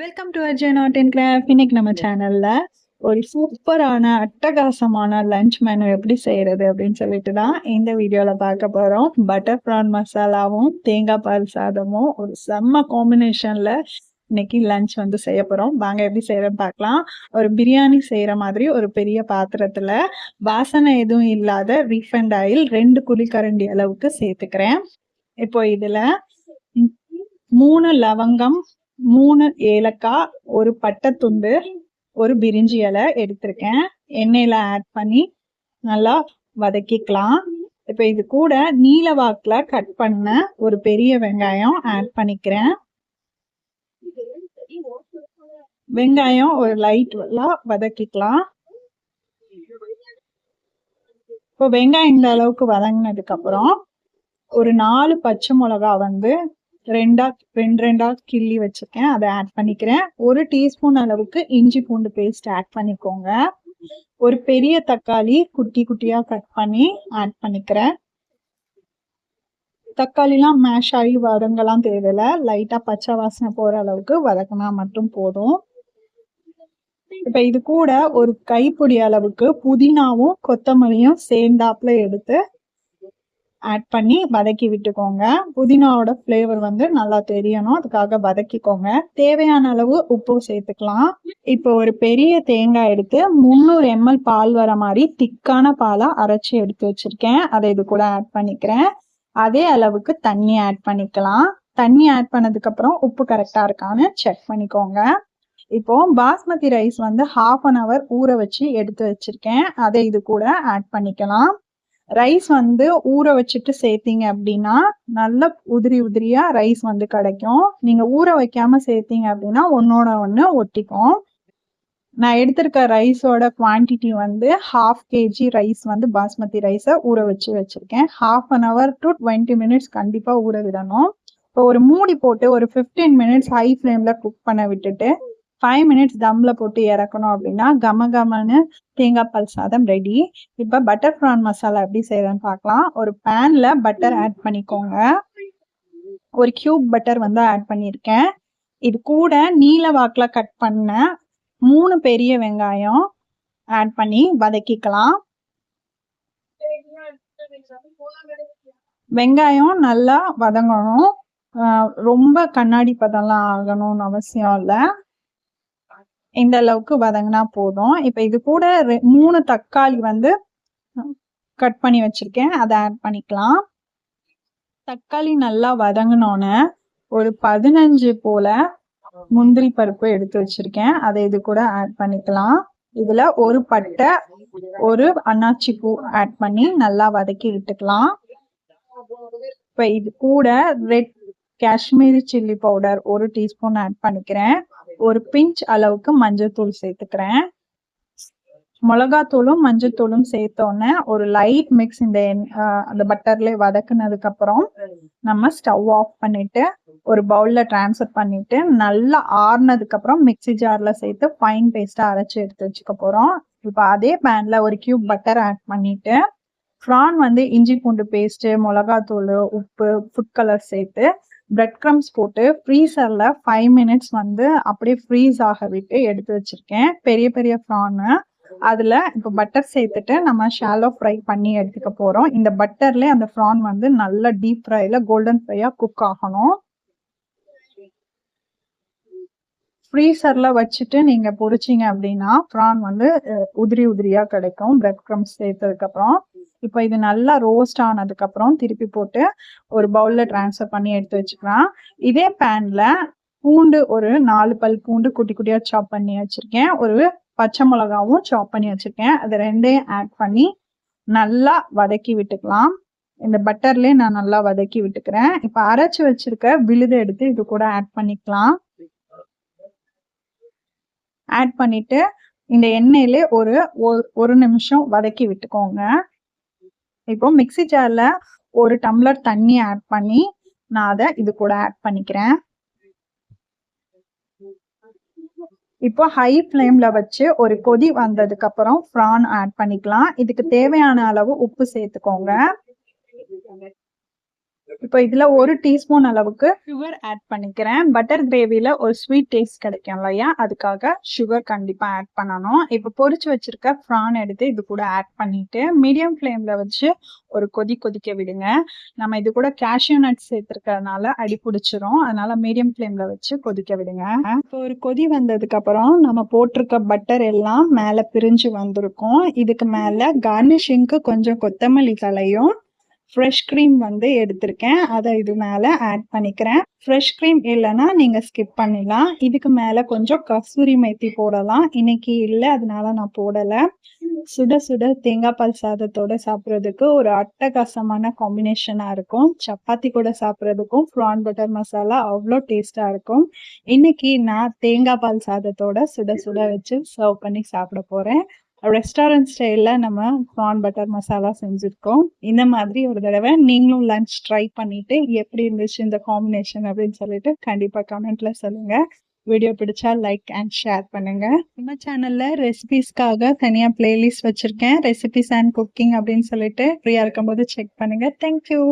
Welcome to Ajay not and craft. இன்னைக்கு நம்ம சேனல்ல ஒரு சூப்பரான அட்டகாசமான லஞ்ச் மெனு எப்படி செய்யறது அப்படின்னு சொல்லிட்டு தான் இந்த வீடியோல பார்க்க போறோம். பட்டர் ப்ரான் மசாலாவும் தேங்காய் பால் சாதமும் ஒரு செம்ம காம்பினேஷன்ல இன்னைக்கு லஞ்ச் வந்து செய்ய போறோம். வாங்க எப்படி செய்யறோம்னு பார்க்கலாம். ஒரு பிரியாணி செய்யற மாதிரி ஒரு பெரிய பாத்திரத்துல வாசனை எதுவும் இல்லாத ரீஃபைண்ட் ஆயில் 2 குழிக்கரண்டி அளவுக்கு சேர்த்துக்கிறேன். இப்போ இதுல 3 லவங்கம், 3 ஏலக்காய், ஒரு பட்டை துண்டு, ஒரு பிரிஞ்சி இலை எடுத்திருக்கேன். எண்ணெயில ஆட் பண்ணி நல்லா வதக்கிக்கலாம். இப்ப இது கூட நீல வாக்குல கட் பண்ண ஒரு பெரிய வெங்காயம் ஆட் பண்ணிக்கிறேன். வெங்காயம் ஒரு லைட் வதக்கிக்கலாம். இப்போ வெங்காயம் இந்த அளவுக்கு வதங்கினதுக்கு அப்புறம் ஒரு 4 பச்சை மிளகா வந்து ரெண்டா கிள்ளி வச்சிருக்கேன், அதை ஆட் பண்ணிக்கிறேன். 1 டீஸ்பூன் அளவுக்கு இஞ்சி பூண்டு பேஸ்ட் ஆட் பண்ணிக்கோங்க. ஒரு பெரிய தக்காளி குட்டி குட்டியா கட் பண்ணி ஆட் பண்ணிக்கிறேன். தக்காளிலாம் மேஷ் ஆகி வதங்கலாம் தேவையில்ல, லைட்டா பச்சை வாசனை போற அளவுக்கு வதக்கினா மட்டும் போதும். இப்ப இது கூட ஒரு கைப்பிடி அளவுக்கு புதினாவும் கொத்தமல்லியும் சேர்ந்தாப்புல எடுத்து ஆட் பண்ணி வதக்கி விட்டுக்கோங்க. புதினாவோட ஃப்ளேவர் வந்து நல்லா தெரியணும், அதுக்காக வதக்கிக்கோங்க. தேவையான அளவு உப்பு சேர்த்துக்கலாம். இப்போ ஒரு பெரிய தேங்காய் எடுத்து 300 ml பால் வர மாதிரி திக்கான பாலா அரைச்சி எடுத்து வச்சிருக்கேன், அதை இது கூட ஆட் பண்ணிக்கிறேன். அதே அளவுக்கு தண்ணி ஆட் பண்ணிக்கலாம். தண்ணி ஆட் பண்ணதுக்கு அப்புறம் உப்பு கரெக்டா இருக்கான்னு செக் பண்ணிக்கோங்க. இப்போ பாஸ்மதி ரைஸ் வந்து 1/2 an hour ஊற வச்சு எடுத்து வச்சிருக்கேன், அதை இது கூட ஆட் பண்ணிக்கலாம். ரைஸ் வந்து ஊற வச்சுட்டு சேர்த்தீங்க அப்படின்னா நல்ல உதிரியா ரைஸ் வந்து கிடைக்கும். நீங்க ஊற வைக்காம சேர்த்தீங்க அப்படின்னா ஒன்னோட ஒண்ணு ஒட்டிக்கும். நான் எடுத்திருக்க ரைஸோட குவான்டிட்டி வந்து 1/2 kg ரைஸ் வந்து பாஸ்மதி ரைஸை ஊற வச்சு வச்சிருக்கேன். 1/2 an hour to 20 minutes கண்டிப்பா ஊற விடணும். இப்போ ஒரு மூடி போட்டு ஒரு 15 minutes ஹை ஃப்ளேம்ல குக் பண்ண விட்டுட்டு 5 minutes தம்ல போட்டு இறக்கணும் அப்படின்னா கமகமன்னு தேங்காய் பால் சாதம் ரெடி. இப்ப பட்டர் ப்ரான் மசாலா எப்படி செய்யறதுன்னு பார்க்கலாம். ஒரு பேன்ல பட்டர் ஆட் பண்ணிக்கோங்க. ஒரு கியூப் பட்டர் வந்து ஆட் பண்ணியிருக்கேன். இது கூட நீல வாக்குல கட் பண்ண 3 பெரிய வெங்காயம் ஆட் பண்ணி வதக்கிக்கலாம். வெங்காயம் நல்லா வதங்கணும், ரொம்ப கண்ணாடி பதம்லாம் ஆகணும்னு அவசியம் இல்லை, இந்த அளவுக்கு வதங்கினா போதும். இப்ப இது கூட 3 தக்காளி வந்து கட் பண்ணி வச்சிருக்கேன், அதை ஆட் பண்ணிக்கலாம். தக்காளி நல்லா வதங்கினோன்னு ஒரு 15 போல முந்திரி பருப்பு எடுத்து வச்சிருக்கேன், அதை இது கூட ஆட் பண்ணிக்கலாம். இதுல ஒரு பட்டை, ஒரு அன்னாச்சி பூ ஆட் பண்ணி நல்லா வதக்கி விட்டுக்கலாம். இப்ப இது கூட red Kashmiri chilli powder 1 teaspoon add பண்ணிக்கிறேன். ஒரு பிஞ்ச் அளவுக்கு மஞ்சள் தூள் சேர்த்துக்கிறேன். மிளகாத்தூளும் மஞ்சள் தூளும் சேர்த்தோன்னே ஒரு லைட் மிக்ஸ் அந்த பட்டர்ல வதக்குனதுக்கு அப்புறம் நம்ம ஸ்டவ் ஆஃப் பண்ணிட்டு ஒரு பவுல்ல டிரான்ஸ்ஃபர் பண்ணிட்டு நல்லா ஆறுனதுக்கு அப்புறம் மிக்ஸி ஜார்ல சேர்த்து ஃபைன் பேஸ்டா அரைச்சு எடுத்து வச்சுக்க போறோம். இப்போ அதே பேன்ல ஒரு கியூப் பட்டர் ஆட் பண்ணிட்டு ப்ரான் வந்து இஞ்சி பூண்டு பேஸ்ட், மிளகாத்தூள், உப்பு, ஃபுட் கலர் சேர்த்து பிரெட் க்ரம்ஸ் போட்டு ஃப்ரீசர்ல 5 minutes வந்து அப்படியே ஃப்ரீஸ் ஆக விட்டு எடுத்து வச்சிருக்கேன். பெரிய பெரிய ப்ரான் அதுல இப்போ பட்டர் சேர்த்துட்டு நம்ம ஷாலோ ஃப்ரை பண்ணி எடுத்துக்க போறோம். இந்த பட்டர்ல அந்த ப்ரான் வந்து நல்லா டீப் ஃப்ரைல கோல்டன் ஃப்ரையா குக் ஆகணும். ஃப்ரீசர்ல வச்சுட்டு நீங்க பொரிச்சிங்க அப்படின்னா ப்ரான் வந்து உதிரியா கிடைக்கும் பிரெட் க்ரம்ஸ் சேர்த்ததுக்கு அப்புறம். இப்போ இது நல்லா ரோஸ்ட் ஆனதுக்கு அப்புறம் திருப்பி போட்டு ஒரு பவுல்ல டிரான்ஸ்ஃபர் பண்ணி எடுத்து வச்சுக்கலாம். இதே பேன்ல பூண்டு ஒரு 4 பல் பூண்டு குட்டி குட்டியா சாப் பண்ணி வச்சிருக்கேன். ஒரு பச்சை மிளகாவும் சாப் பண்ணி வச்சிருக்கேன், அது ரெண்டையும் ஆட் பண்ணி நல்லா வதக்கி விட்டுக்கலாம். இந்த பட்டர்லயே நான் நல்லா வதக்கி விட்டுக்கிறேன். இப்ப அரைச்சு வச்சிருக்க விழுதை எடுத்து இது கூட ஆட் பண்ணிக்கலாம். ஆட் பண்ணிட்டு இந்த எண்ணெயிலே ஒரு நிமிஷம் வதக்கி விட்டுக்கோங்க. இப்போ மிக்ஸி ஜார்ல 1 டம்ளர் தண்ணி ஆட் பண்ணி நான் அதை இது கூட ஆட் பண்ணிக்கிறேன். இப்போ ஹை ஃப்ளேம்ல வச்சு ஒரு கொதி வந்ததுக்கு அப்புறம் ப்ரான் ஆட் பண்ணிக்கலாம். இதுக்கு தேவையான அளவு உப்பு சேர்த்துக்கோங்க. இப்போ இதுல 1 டீஸ்பூன் அளவுக்கு சுகர் ஆட் பண்ணிக்கிறேன். பட்டர் கிரேவில ஒரு ஸ்வீட் டேஸ்ட் கிடைக்கும் இல்லையா, அதுக்காக சுகர் கண்டிப்பா ஆட் பண்ணணும். இப்போ பொரிச்சு வச்சிருக்க ப்ரான் எடுத்து இது கூட ஆட் பண்ணிட்டு மீடியம் ஃப்ளேம்ல வச்சு ஒரு கொதிக்க விடுங்க. நம்ம இது கூட கேஷ்யூ நட் சேர்த்துருக்கறதுனால அடி பிடிச்சிரும். அதனால மீடியம் ஃப்ளேம்ல வச்சு கொதிக்க விடுங்க. இப்போ ஒரு கொதி வந்ததுக்கு அப்புறம் நம்ம போட்டிருக்க பட்டர் எல்லாம் மேல பிரிஞ்சு வந்திருக்கும். இதுக்கு மேல கார்னிஷிங்க்கு கொஞ்சம் கொத்தமல்லி தலையும் ஃப்ரெஷ் க்ரீம் வந்து எடுத்திருக்கேன். அதை இது மேல ஆட் பண்ணிக்கிறேன். ஃப்ரெஷ் க்ரீம் இல்லைன்னா நீங்க ஸ்கிப் பண்ணிடலாம். இதுக்கு மேல கொஞ்சம் கஸ்தூரி மேத்தி போடலாம். இன்னைக்கு இல்லை, அதனால நான் போடல. சுட சுட தேங்காய் பால் சாதத்தோட சாப்பிட்றதுக்கு ஒரு அட்டகாசமான காம்பினேஷனா இருக்கும். சப்பாத்தி கூட சாப்பிட்றதுக்கும் ப்ரான் பட்டர் மசாலா அவ்வளோ டேஸ்டா இருக்கும். இன்னைக்கு நான் தேங்காய் பால் சாதத்தோட சுட சுட வச்சு சர்வ் பண்ணி சாப்பிட போறேன். ரெஸ்டாரண்ட் ஸ்டைல்ல நம்ம ப்ரான் பட்டர் மசாலா செஞ்சிருக்கோம். இந்த மாதிரி ஒரு தடவை நீங்களும் லஞ்ச் ட்ரை பண்ணிட்டு எப்படி இருந்துச்சு இந்த காம்பினேஷன் அப்படின்னு சொல்லிட்டு கண்டிப்பா கமெண்ட்ல சொல்லுங்க. வீடியோ பிடிச்சா லைக் அண்ட் ஷேர் பண்ணுங்க. நம்ம சேனல்ல ரெசிபிஸ்க்காக தனியா பிளேலிஸ்ட் வச்சிருக்கேன். ரெசிபிஸ் அண்ட் குக்கிங் அப்படின்னு சொல்லிட்டு ஃப்ரீயா இருக்கும்போது செக் பண்ணுங்க. தேங்க்யூ.